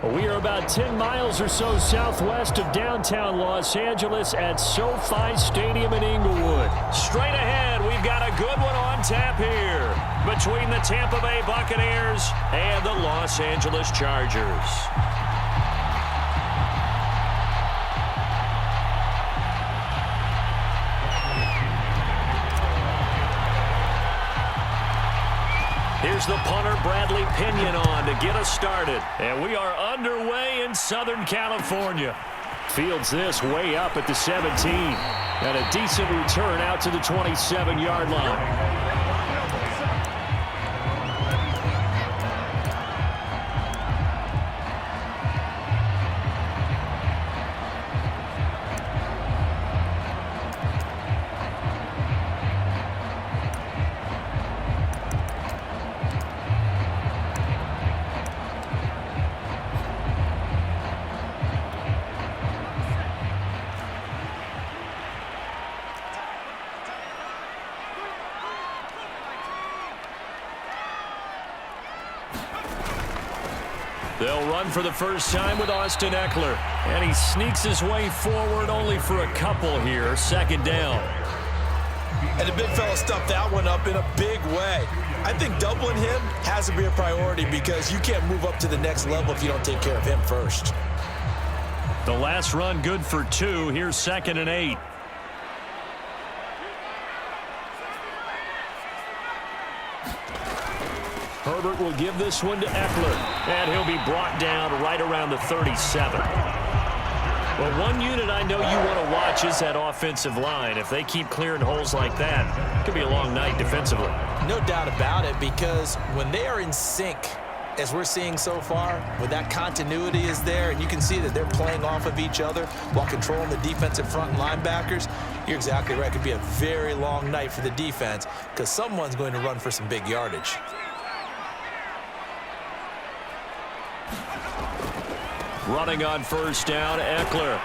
We are about 10 miles or so southwest of downtown Los Angeles at SoFi Stadium in Inglewood. Straight ahead, we've got a good one on tap here between the Tampa Bay Buccaneers and the Los Angeles Chargers. Here's the punter, Bradley Pinion, on to get us started. And we are underway in Southern California. Fields this way up at the 17. And a decent return out to the 27-yard line. They'll run for the first time with Austin Eckler. And he sneaks his way forward only for a couple here. Second down. And the big fella stuffed that one up in a big way. I think doubling him has to be a priority because you can't move up to the next level if you don't take care of him first. The last run good for 2. Here's 2nd and 8. Herbert will give this one to Eckler, and he'll be brought down right around the 37. Well, one unit I know you want to watch is that offensive line. If they keep clearing holes like that, it could be a long night defensively. No doubt about it, because when they are in sync, as we're seeing so far, when that continuity is there, and you can see that they're playing off of each other while controlling the defensive front linebackers, you're exactly right. It could be a very long night for the defense because someone's going to run for some big yardage. Running on first down, Eckler.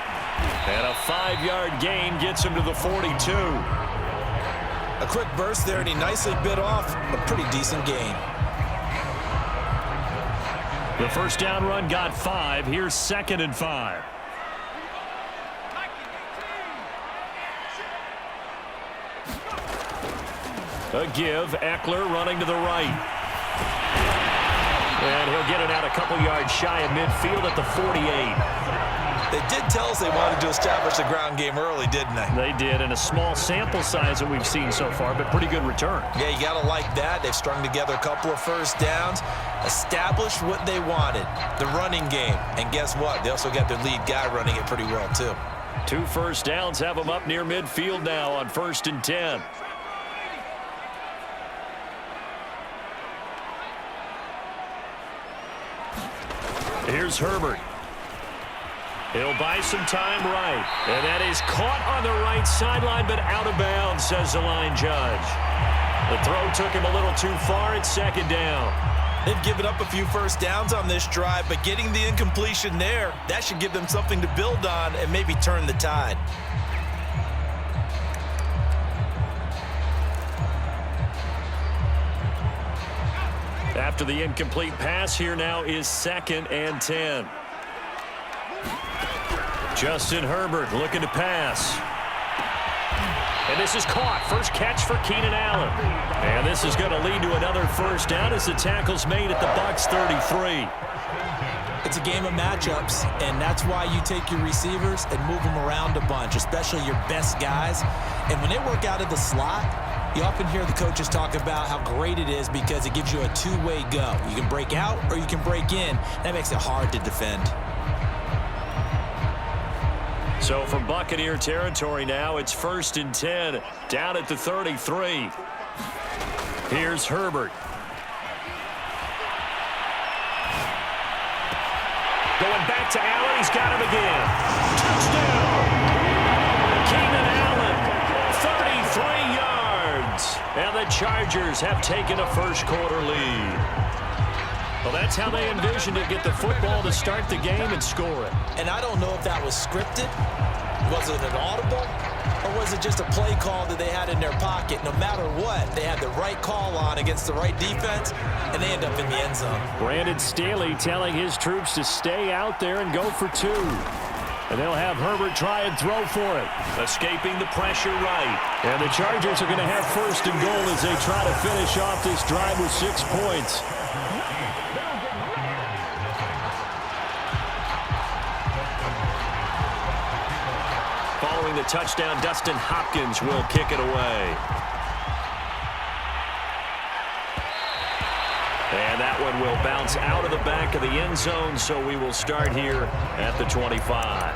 And a 5-yard gain gets him to the 42. A quick burst there, and he nicely bit off a pretty decent gain. The first down run got 5. Here's 2nd and 5. A give, Eckler running to the right. And he'll get it out a couple yards shy of midfield at the 48. They did tell us they wanted to establish the ground game early, didn't they? They did, and a small sample size that we've seen so far, but pretty good return. Yeah, you got to like that. They've strung together a couple of first downs, established what they wanted, the running game. And guess what? They also got their lead guy running it pretty well, too. 2 first downs have them up near midfield now on 1st and 10. Here's Herbert. He'll buy some time right. And that is caught on the right sideline, but out of bounds, says the line judge. The throw took him a little too far. It's 2nd down. They've given up a few first downs on this drive, but getting the incompletion there, that should give them something to build on and maybe turn the tide. After the incomplete pass, here now is 2nd and 10. Justin Herbert looking to pass. And this is caught. First catch for Keenan Allen. And this is going to lead to another first down as the tackle's made at the Bucs 33. It's a game of matchups, and that's why you take your receivers and move them around a bunch, especially your best guys. And when they work out of the slot, you often hear the coaches talk about how great it is because it gives you a two-way go. You can break out or you can break in. That makes it hard to defend. So from Buccaneer territory now, it's 1st and 10, down at the 33. Here's Herbert. Going back to Allen. He's got him again. Touchdown. Keenan Allen, 33 yards. And the Chargers have taken a first-quarter lead. Well, that's how they envisioned it. Get the football to start the game and score it. And I don't know if that was scripted. Was it an audible? Or wasn't just a play call that they had in their pocket. No matter what, they had the right call on against the right defense, and they end up in the end zone. Brandon Staley telling his troops to stay out there and go for two. And they'll have Herbert try and throw for it. Escaping the pressure right. And the Chargers are going to have first and goal as they try to finish off this drive with 6 points. Following the touchdown, Dustin Hopkins will kick it away. And that one will bounce out of the back of the end zone, so we will start here at the 25.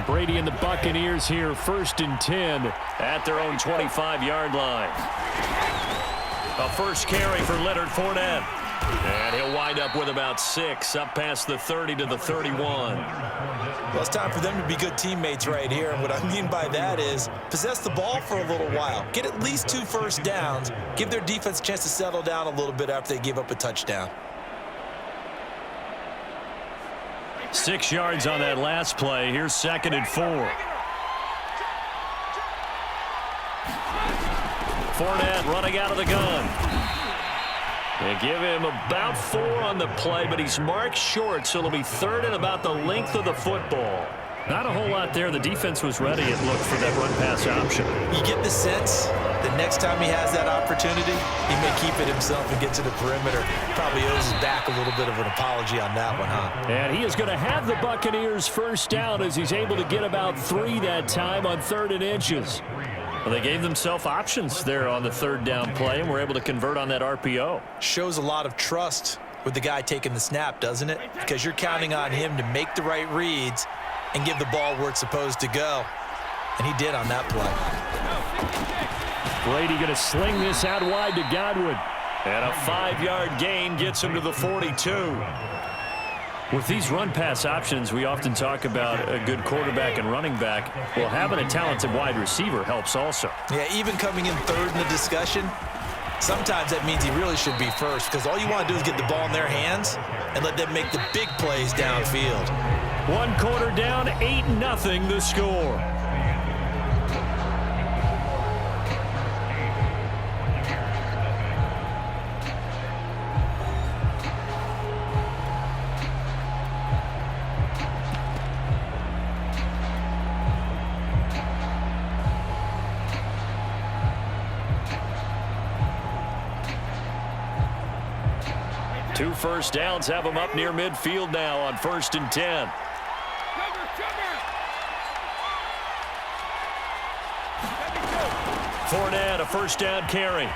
Brady and the Buccaneers here, 1st and 10 at their own 25-yard line. A first carry for Leonard Fournette. And he'll wind up with about 6, up past the 30 to the 31. Well, it's time for them to be good teammates right here. And what I mean by that is possess the ball for a little while. Get at least 2 first downs. Give their defense a chance to settle down a little bit after they give up a touchdown. 6 yards on that last play. Here's 2nd and 4. Fournette running out of the gun. They give him about 4 on the play, but he's marked short, so it'll be 3rd and about the length of the football. Not a whole lot there. The defense was ready, it looked, for that run-pass option. You get the sense that next time he has that opportunity, he may keep it himself and get to the perimeter. Probably owes his back a little bit of an apology on that one, huh? And he is going to have the Buccaneers first down as he's able to get about 3 that time on 3rd and inches. Well, they gave themselves options there on the 3rd down play and were able to convert on that RPO. Shows a lot of trust with the guy taking the snap, doesn't it? Because you're counting on him to make the right reads and give the ball where it's supposed to go. And he did on that play. Brady going to sling this out wide to Godwin. And a 5-yard gain gets him to the 42. With these run-pass options, we often talk about a good quarterback and running back. Well, having a talented wide receiver helps also. Yeah, even coming in 3rd in the discussion, sometimes that means he really should be first, because all you want to do is get the ball in their hands and let them make the big plays downfield. 1 quarter down, 8-0 the score. Two first downs have them up near midfield now on 1st and 10. Fournette, a first down carry.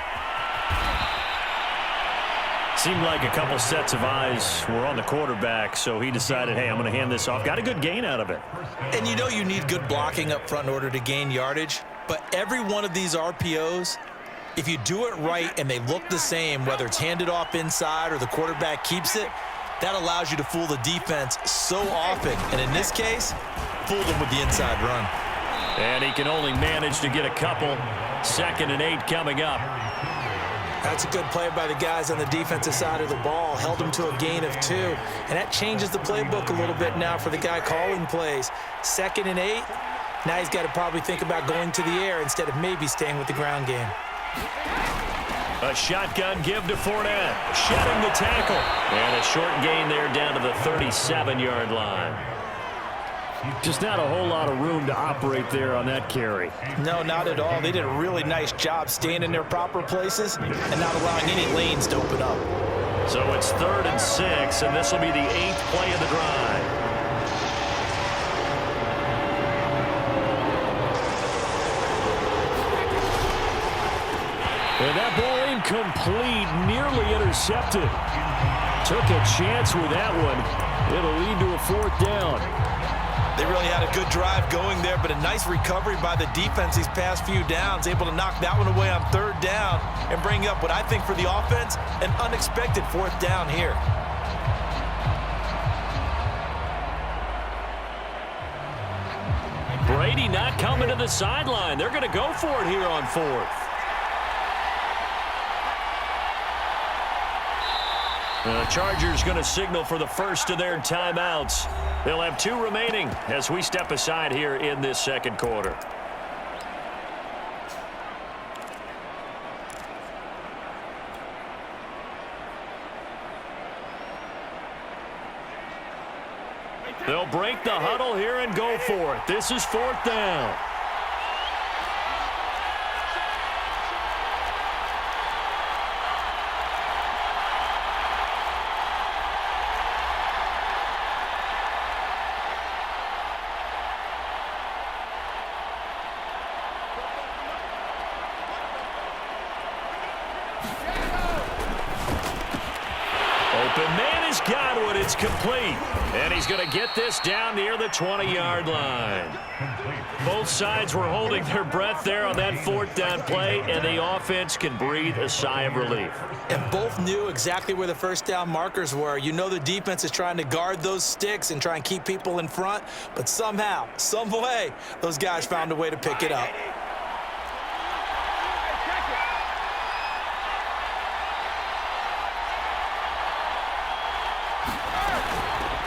Seemed like a couple sets of eyes were on the quarterback, so he decided, hey, I'm going to hand this off. Got a good gain out of it. And you know you need good blocking up front in order to gain yardage, but every one of these RPOs, if you do it right and they look the same, whether it's handed off inside or the quarterback keeps it, that allows you to fool the defense so often. And in this case, fool them with the inside run. And he can only manage to get a couple. 2nd and 8 coming up. That's a good play by the guys on the defensive side of the ball. Held them to a gain of 2. And that changes the playbook a little bit now for the guy calling plays. 2nd and 8. Now he's got to probably think about going to the air instead of maybe staying with the ground game. A shotgun give to Fournette. Shedding the tackle. And a short gain there down to the 37-yard line. Just not a whole lot of room to operate there on that carry. No, not at all. They did a really nice job staying in their proper places and not allowing any lanes to open up. So it's 3rd and 6, and this will be the 8th play of the drive. And that ball incomplete, nearly intercepted. Took a chance with that one. It'll lead to a 4th down. They really had a good drive going there, but a nice recovery by the defense these past few downs, able to knock that one away on 3rd down and bring up what I think for the offense, an unexpected 4th down here. Brady not coming to the sideline. They're going to go for it here on 4th. The Chargers going to signal for the first of their timeouts. They'll have 2 remaining as we step aside here in this second quarter. They'll break the huddle here and go for it. This is 4th down. Open man has got it. It's complete. And he's going to get this down near the 20-yard line. Both sides were holding their breath there on that 4th down play, and the offense can breathe a sigh of relief. And both knew exactly where the first down markers were. You know the defense is trying to guard those sticks and try and keep people in front, but somehow, some way, those guys found a way to pick it up.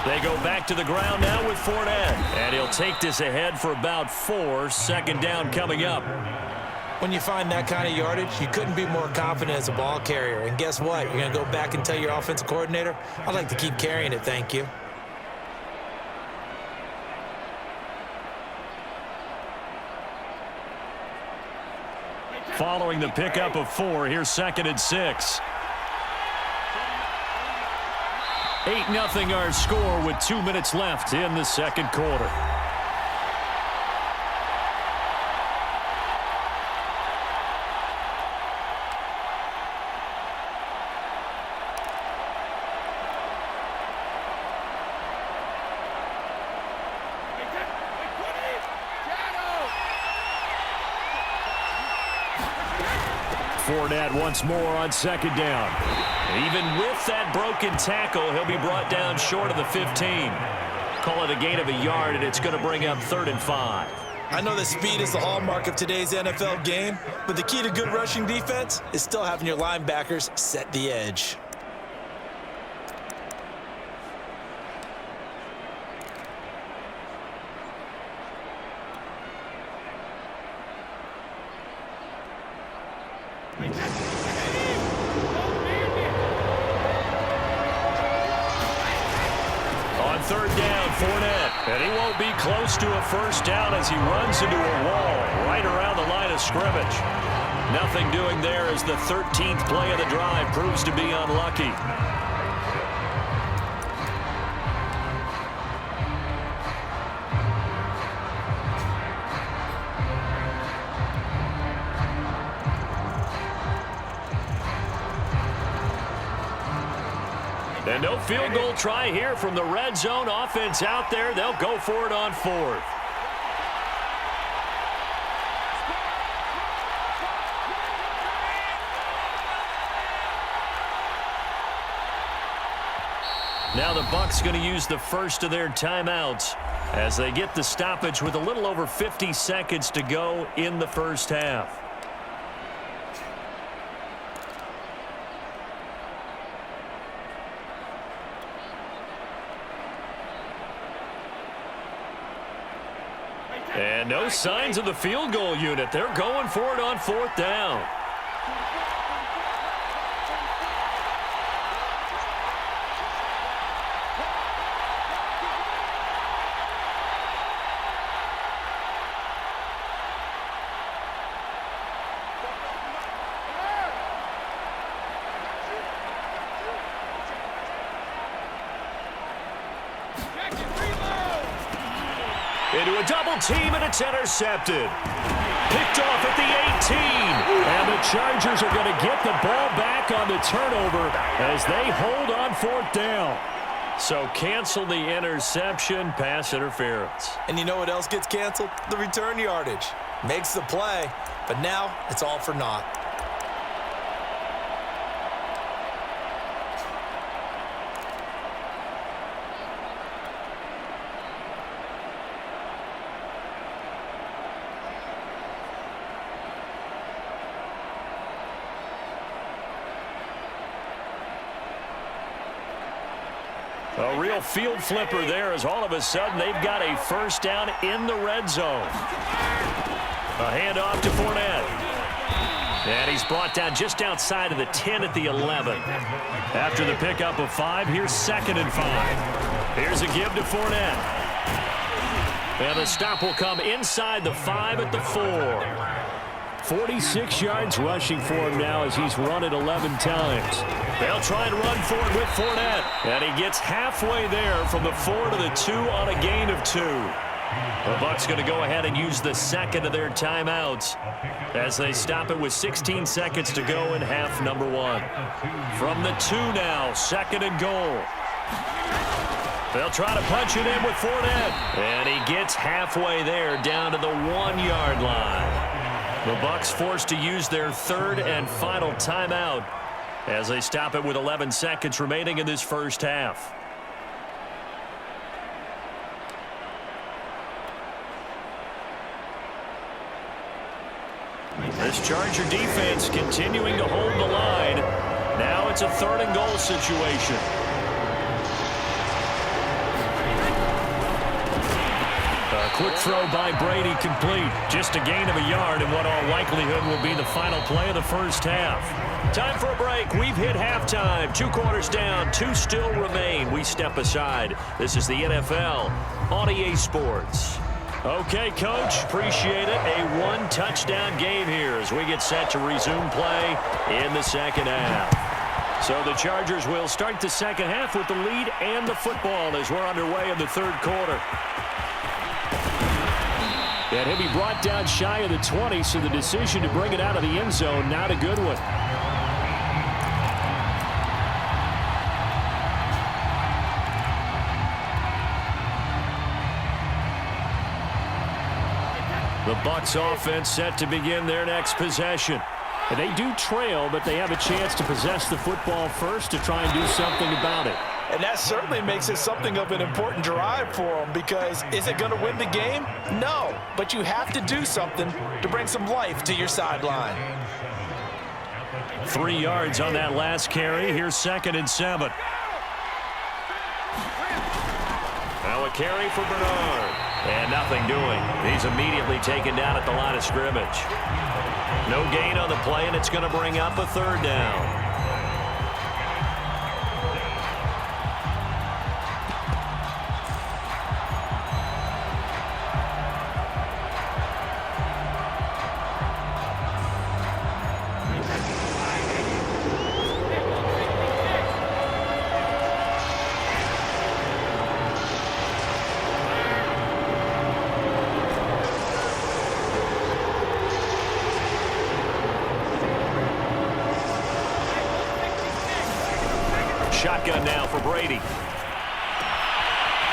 They go back to the ground now with Fournette. And he'll take this ahead for about 4. 2nd down coming up. When you find that kind of yardage, you couldn't be more confident as a ball carrier. And guess what? You're going to go back and tell your offensive coordinator, I'd like to keep carrying it, thank you. Following the pickup of 4, here's 2nd and 6. 8-0 our score with 2 minutes left in the second quarter. Fournette once more on 2nd down. Even with that broken tackle, he'll be brought down short of the 15. Call it a gain of a yard, and it's going to bring up 3rd and 5. I know that speed is the hallmark of today's NFL game, but the key to good rushing defense is still having your linebackers set the edge. On 3rd down, Fournette. And he won't be close to a first down as he runs into a wall right around the line of scrimmage. Nothing doing there as the 13th play of the drive proves to be unlucky. And no field goal try here from the red zone offense out there. They'll go for it on 4th. Now the Bucs going to use the first of their timeouts as they get the stoppage with a little over 50 seconds to go in the first half. And no signs of the field goal unit. They're going for it on 4th down. Into a double team, and it's intercepted. Picked off at the 18. And the Chargers are going to get the ball back on the turnover as they hold on 4th down. So cancel the interception, pass interference. And you know what else gets canceled? The return yardage. Makes the play, but now it's all for naught. A real field flipper there as all of a sudden they've got a first down in the red zone. A handoff to Fournette. And he's brought down just outside of the 10 at the 11. After the pickup of 5, here's 2nd and 5. Here's a give to Fournette. And the stop will come inside the 5 at the 4. 46 yards rushing for him now as he's run it 11 times. They'll try and run for it with Fournette. And he gets halfway there from the 4 to the 2 on a gain of 2. The Bucs going to go ahead and use the second of their timeouts as they stop it with 16 seconds to go in half number 1. From the 2 now, 2nd and goal. They'll try to punch it in with Fournette. And he gets halfway there down to the 1-yard line. The Bucs forced to use their 3rd and final timeout as they stop it with 11 seconds remaining in this first half. This Charger defense continuing to hold the line. Now it's a 3rd and goal situation. A quick throw by Brady complete. Just a gain of a yard in what all likelihood will be the final play of the first half. Time for a break. We've hit halftime. 2 quarters down. 2 still remain. We step aside. This is the NFL on EA Sports. Okay, Coach. Appreciate it. A 1-touchdown game here as we get set to resume play in the second half. So the Chargers will start the second half with the lead and the football as we're underway in the 3rd quarter. And he'll be brought down shy of the 20, so the decision to bring it out of the end zone, not a good one. The Bucs offense set to begin their next possession. And they do trail, but they have a chance to possess the football first to try and do something about it. And that certainly makes it something of an important drive for them, because is it going to win the game? No, but you have to do something to bring some life to your sideline. 3 yards on that last carry. Here's 2nd and 7. Now a carry for Bernard. And nothing doing. He's immediately taken down at the line of scrimmage. No gain on the play, and it's going to bring up a 3rd down. Shotgun now for Brady.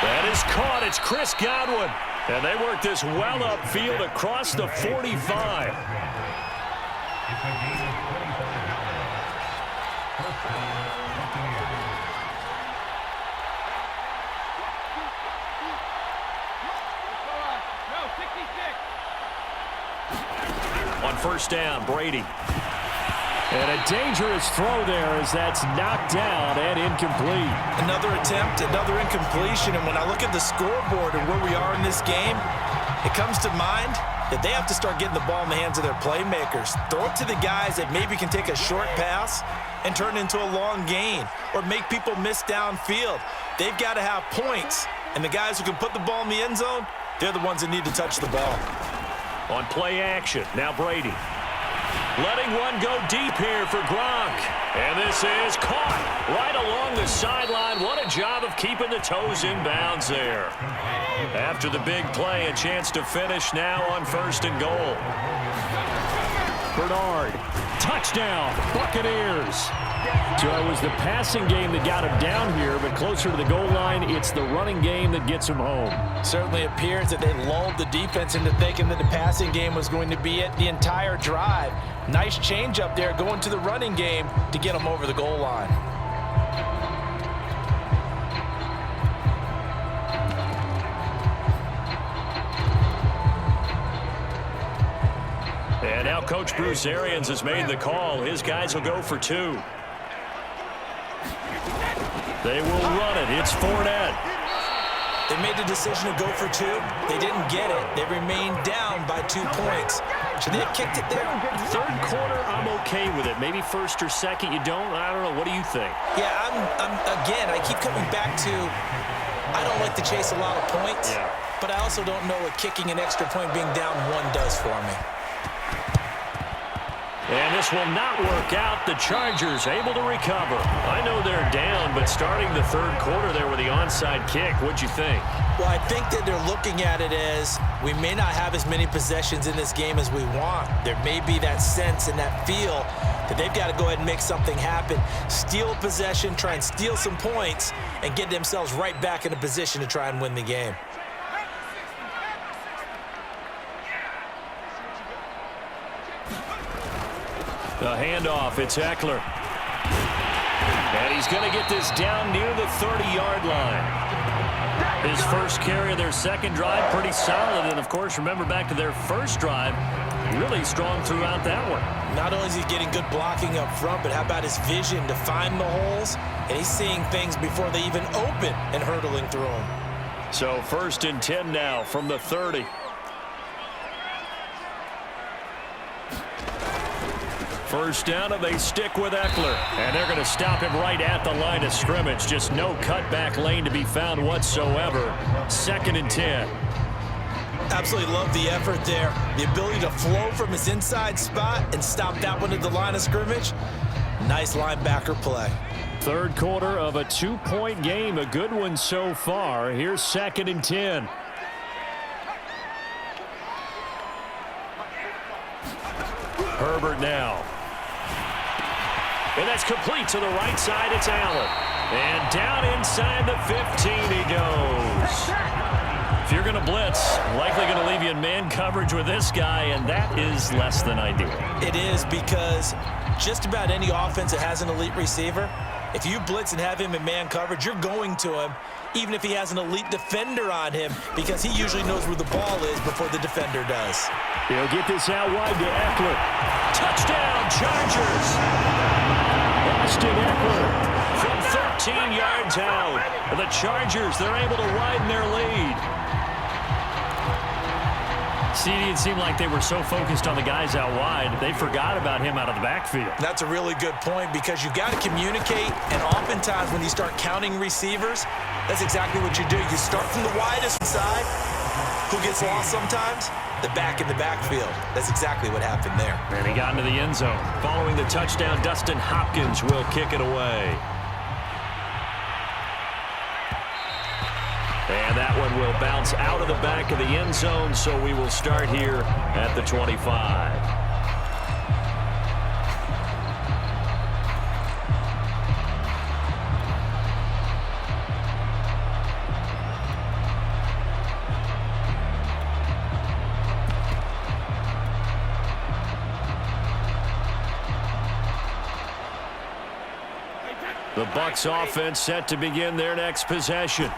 That is caught. It's Chris Godwin. And they work this well upfield across the 45. On 1st down, Brady. And a dangerous throw there as that's knocked down and incomplete. Another attempt, another incompletion. And when I look at the scoreboard and where we are in this game, it comes to mind that they have to start getting the ball in the hands of their playmakers. Throw it to the guys that maybe can take a short pass and turn it into a long gain or make people miss downfield. They've got to have points. And the guys who can put the ball in the end zone, they're the ones that need to touch the ball. On play action, now Brady. Letting one go deep here for Gronk. And this is caught right along the sideline. What a job of keeping the toes in bounds there. After the big play, a chance to finish now on 1st and goal. Bernard, touchdown, Buccaneers. So it was the passing game that got him down here, but closer to the goal line, it's the running game that gets him home. Certainly appears that they lulled the defense into thinking that the passing game was going to be it the entire drive. Nice change up there going to the running game to get them over the goal line. And now Coach Bruce Arians has made the call. His guys will go for 2. They will run it. It's Fournette. They made the decision to go for 2. They didn't get it. They remained down by 2 points. Should they have kicked it there? Third quarter, I'm okay with it. Maybe first or second, you don't. I don't know. What do you think? Yeah, again, I keep coming back to I don't like to chase a lot of points, but I also don't know what kicking an extra point being down 1 does for me. And this will not work out. The Chargers able to recover. I know they're down, but starting the third quarter there with the onside kick, what'd you think? Well, I think that they're looking at it as we may not have as many possessions in this game as we want. There may be that sense and that feel that they've got to go ahead and make something happen. Steal a possession, try and steal some points, and get themselves right back in a position to try and win the game. The handoff, it's Eckler. And he's going to get this down near the 30-yard line. His first carry of their second drive, pretty solid. And, of course, remember back to their first drive, really strong throughout that one. Not only is he getting good blocking up front, but how about his vision to find the holes? And he's seeing things before they even open and hurdling through them. So 1st and 10 now from the 30. First down, and they stick with Eckler. And they're going to stop him right at the line of scrimmage. Just no cutback lane to be found whatsoever. 2nd and 10. Absolutely love the effort there. The ability to flow from his inside spot and stop that one at the line of scrimmage. Nice linebacker play. Third quarter of a 2-point game. A good one so far. Here's 2nd and 10. Herbert now. And that's complete to the right side. It's Allen. And down inside the 15 he goes. If you're going to blitz, likely going to leave you in man coverage with this guy, and that is less than ideal. It is, because just about any offense that has an elite receiver, if you blitz and have him in man coverage, you're going to him, even if he has an elite defender on him, because he usually knows where the ball is before the defender does. He'll get this out wide to Eckler. Touchdown, Chargers! Austin Eckler from 13 yards out. The Chargers, they're able to widen their lead. CD, it seemed like they were so focused on the guys out wide, they forgot about him out of the backfield. That's a really good point, because you got to communicate, and oftentimes when you start counting receivers, that's exactly what you do. You start from the widest side. Who gets lost sometimes? The back in the backfield. That's exactly what happened there. And he got into the end zone. Following the touchdown, Dustin Hopkins will kick it away. And that one will bounce out of the back of the end zone, so we will start here at the 25. The Bucs offense set to begin their next possession.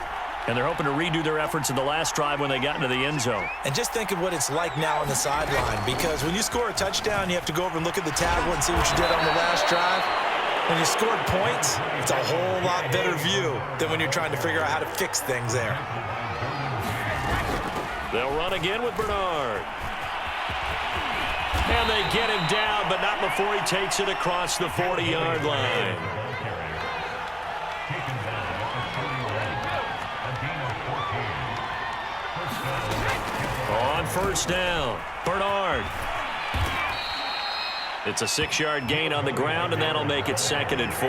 And they're hoping to redo their efforts in the last drive when they got into the end zone. And just think of what it's like now on the sideline, because when you score a touchdown, you have to go over and look at the tablet and see what you did on the last drive. When you scored points, it's a whole lot better view than when you're trying to figure out how to fix things there. They'll run again with Bernard. And they get him down, but not before he takes it across the 40-yard line. On first down, Bernard. It's a 6-yard gain on the ground, and that'll make it 2nd and 4.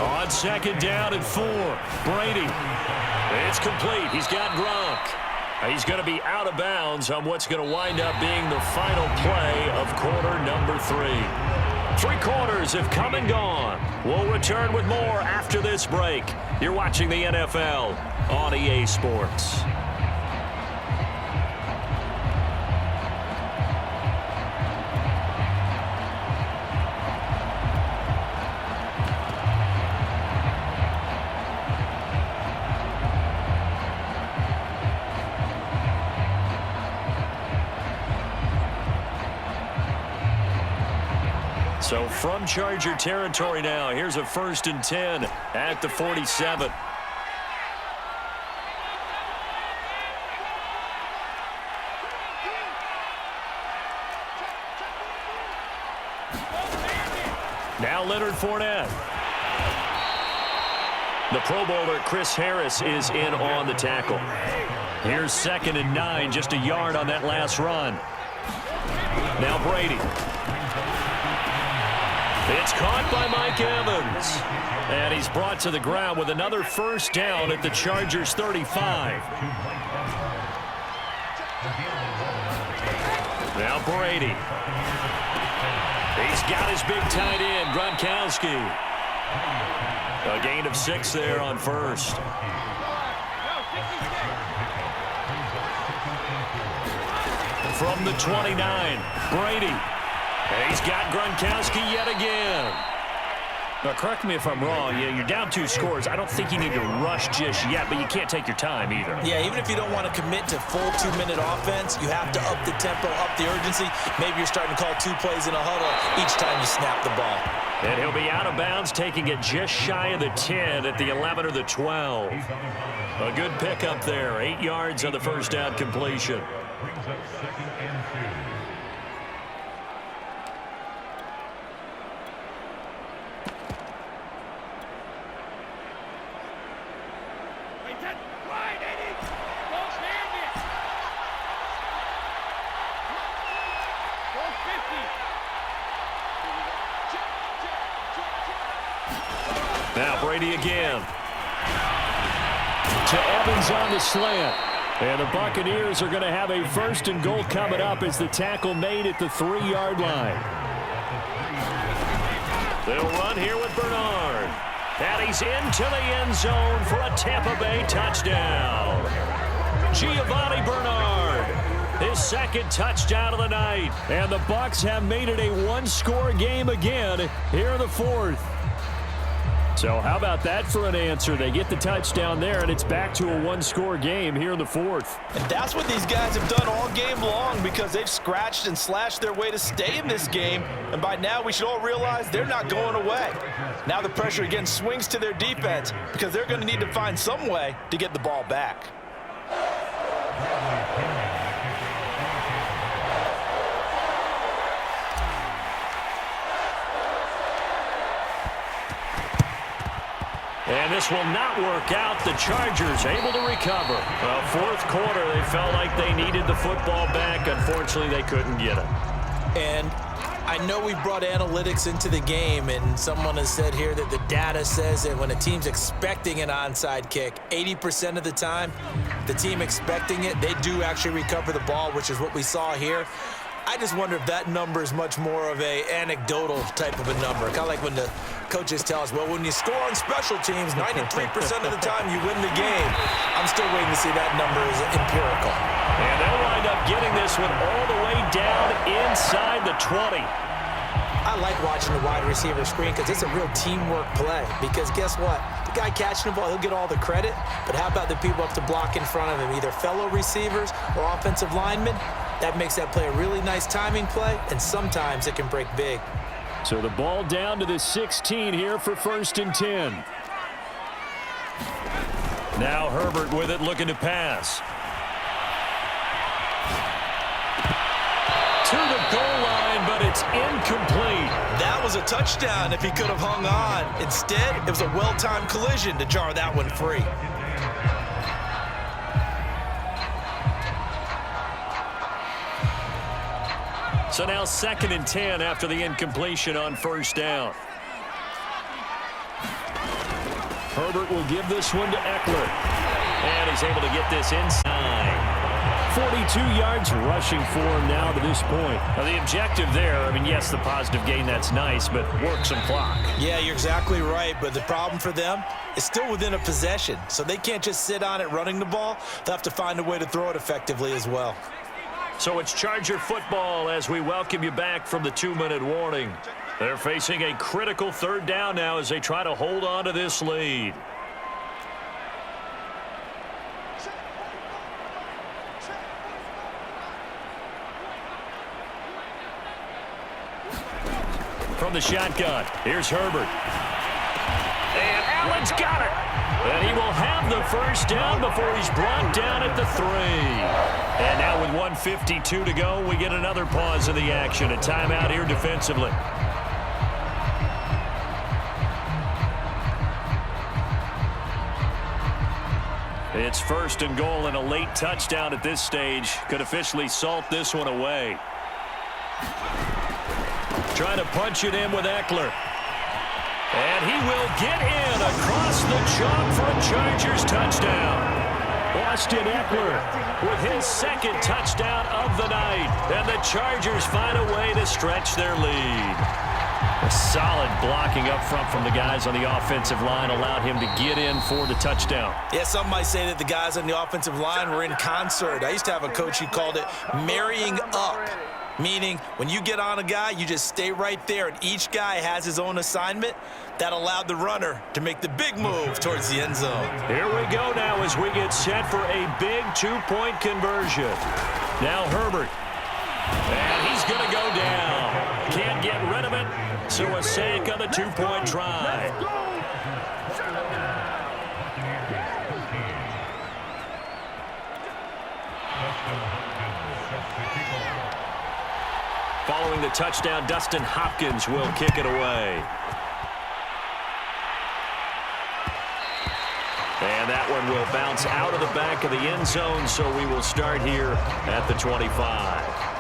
On 2nd down and 4, Brady. It's complete. He's got Gronk. He's going to be out of bounds on what's going to wind up being the final play of quarter number 3. 3 quarters have come and gone. We'll return with more after this break. You're watching the NFL on EA Sports. So from Charger territory now, here's a 1st and 10 at the 47. Now Leonard Fournette. The Pro Bowler Chris Harris is in on the tackle. Here's 2nd and 9, just a yard on that last run. Now Brady. It's caught by Mike Evans. And he's brought to the ground with another 1st down at the Chargers 35. Now Brady. He's got his big tight end, Gronkowski. A gain of 6 there on 1st. From the 29, Brady. He's got Gronkowski yet again. Now, correct me if I'm wrong. Yeah, you're down 2 scores. I don't think you need to rush just yet, but you can't take your time either. Yeah, even if you don't want to commit to full 2-minute offense, you have to up the tempo, up the urgency. Maybe you're starting to call 2 plays in a huddle each time you snap the ball. And he'll be out of bounds, taking it just shy of the 10 at the 11 or the 12. A good pickup there. 8 yards on the 1st down completion. Brings up 2nd and 2. Now Brady again. To Evans on the slant. And the Buccaneers are going to have a 1st and goal coming up as the tackle made at the 3-yard line. They'll run here with Bernard. And he's into the end zone for a Tampa Bay touchdown. Giovanni Bernard, his 2nd touchdown of the night. And the Bucs have made it a 1-score game again here in the 4th. So how about that for an answer? They get the touchdown there, and it's back to a 1-score game here in the 4th. And that's what these guys have done all game long because they've scratched and slashed their way to stay in this game. And by now, we should all realize they're not going away. Now the pressure again swings to their defense because they're going to need to find some way to get the ball back. And this will not work out. The Chargers able to recover. Well, 4th quarter, they felt like they needed the football back. Unfortunately, they couldn't get it. And I know we brought analytics into the game, and someone has said here that the data says that when a team's expecting an onside kick, 80% of the time, the team expecting it, they do actually recover the ball, which is what we saw here. I just wonder if that number is much more of a anecdotal type of a number. Kind of like when the coaches tell us, well, when you score on special teams, 93% of the time you win the game. I'm still waiting to see that number is empirical. And they'll wind up getting this one all the way down inside the 20. I like watching the wide receiver screen because it's a real teamwork play. Because guess what? The guy catching the ball, he'll get all the credit. But how about the people up to block in front of him, either fellow receivers or offensive linemen? That makes that play a really nice timing play, and sometimes it can break big. So the ball down to the 16 here for 1st and 10. Now Herbert with it, looking to pass. To the goal line, but it's incomplete. That was a touchdown if he could have hung on. Instead, it was a well-timed collision to jar that one free. So now 2nd and 10 after the incompletion on 1st down. Herbert will give this one to Eckler. And he's able to get this inside. 42 yards rushing for him now to this point. Now the objective there, I mean, yes, the positive gain, that's nice, but work some clock. Yeah, you're exactly right, but the problem for them is still within a possession. So they can't just sit on it running the ball. They'll have to find a way to throw it effectively as well. So it's Charger football as we welcome you back from the 2-minute warning. They're facing a critical 3rd down now as they try to hold on to this lead. from the shotgun. Here's Herbert. And Allen's got it. And he will have the first down before he's brought down at the 3. And now with 1:52 to go, we get another pause in the action. A timeout here defensively. It's first and goal, and a late touchdown at this stage could officially salt this one away. Trying to punch it in with Eckler. And he will get in across the chalk for a Chargers touchdown. Austin Eckler with his second touchdown of the night. And the Chargers find a way to stretch their lead. A solid blocking up front from the guys on the offensive line allowed him to get in for the touchdown. Yeah, some might say that the guys on the offensive line were in concert. I used to have a coach who called it marrying up, meaning when you get on a guy, you just stay right there, and each guy has his own assignment. That allowed the runner to make the big move towards the end zone. Here we go now as we get set for a big two-point conversion. Now Herbert. And he's going to go down. Can't get rid of it. So a sack on the two-point try. Following the touchdown, Dustin Hopkins will kick it away. And that one will bounce out of the back of the end zone, so we will start here at the 25.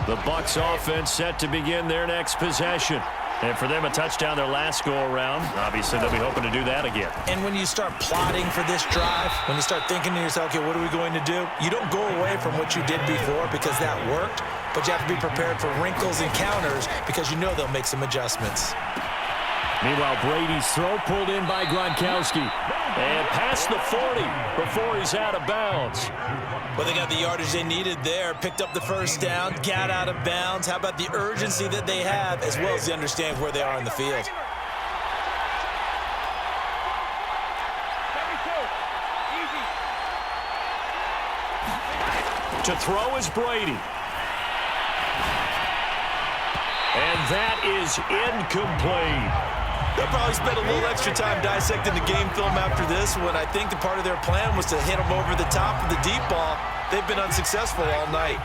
The Bucs offense set to begin their next possession. And for them, a touchdown their last go-around. Obviously, they'll be hoping to do that again. And when you start plotting for this drive, when you start thinking to yourself, okay, what are we going to do? You don't go away from what you did before because that worked, but you have to be prepared for wrinkles and counters because you know they'll make some adjustments. Meanwhile, Brady's throw pulled in by Gronkowski. And past the 40 before he's out of bounds. Well, they got the yardage they needed there, picked up the first down, got out of bounds. How about the urgency that they have as well as the understanding where they are in the field? To throw is Brady. And that is incomplete. They'll probably spend a little extra time dissecting the game film after this one. I think the part of their plan was to hit them over the top of the deep ball. They've been unsuccessful all night.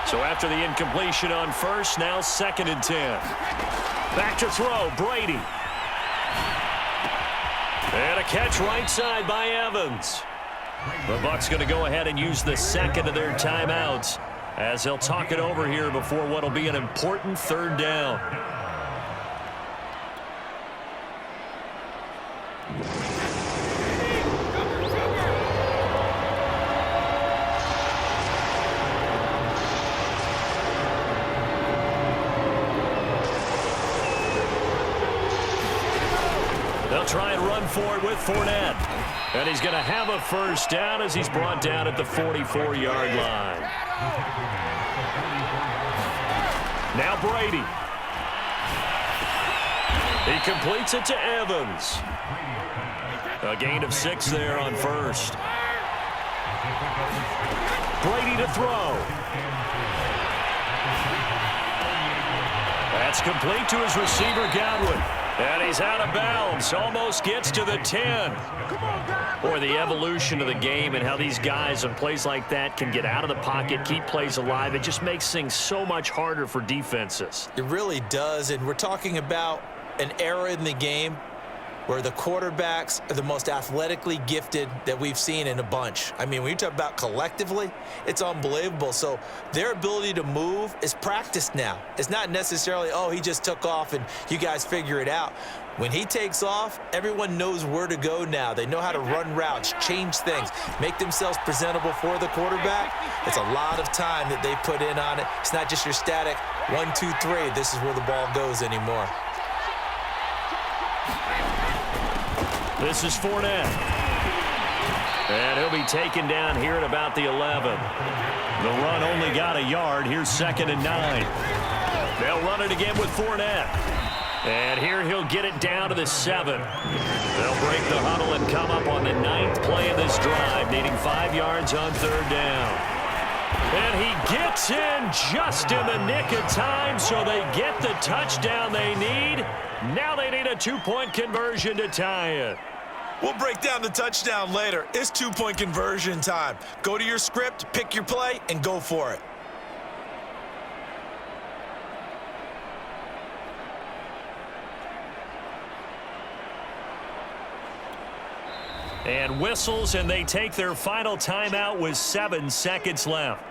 So after the incompletion on first, now 2nd and 10. Back to throw, Brady. And a catch right side by Evans. The Bucs going to go ahead and use the second of their timeouts as they'll talk it over here before what will be an important 3rd down. They'll try and run for it with Fournette. And he's going to have a first down as he's brought down at the 44-yard line. Now Brady. He completes it to Evans. A gain of 6 there on first. Brady to throw. That's complete to his receiver, Godwin. And he's out of bounds. Almost gets to the 10. Boy, the evolution of the game and how these guys on plays like that can get out of the pocket, keep plays alive, it just makes things so much harder for defenses. It really does, and we're talking about an era in the game where the quarterbacks are the most athletically gifted that we've seen in a bunch. I mean, when you talk about collectively, it's unbelievable. So their ability to move is practiced now. It's not necessarily, oh, he just took off and you guys figure it out. When he takes off, everyone knows where to go now. They know how to run routes, change things, make themselves presentable for the quarterback. It's a lot of time that they put in on it. It's not just your static 1, 2, 3. This is where the ball goes anymore. This is Fournette. And he'll be taken down here at about the 11. The run only got a yard. Here's 2nd and 9. They'll run it again with Fournette. And here he'll get it down to the 7. They'll break the huddle and come up on the 9th play of this drive, needing 5 yards on 3rd down. And he gets in just in the nick of time, so they get the touchdown they need. Now they need a 2-point conversion to tie it. We'll break down the touchdown later. It's 2-point conversion time. Go to your script, pick your play, and go for it. And whistles, and they take their final timeout with 7 seconds left.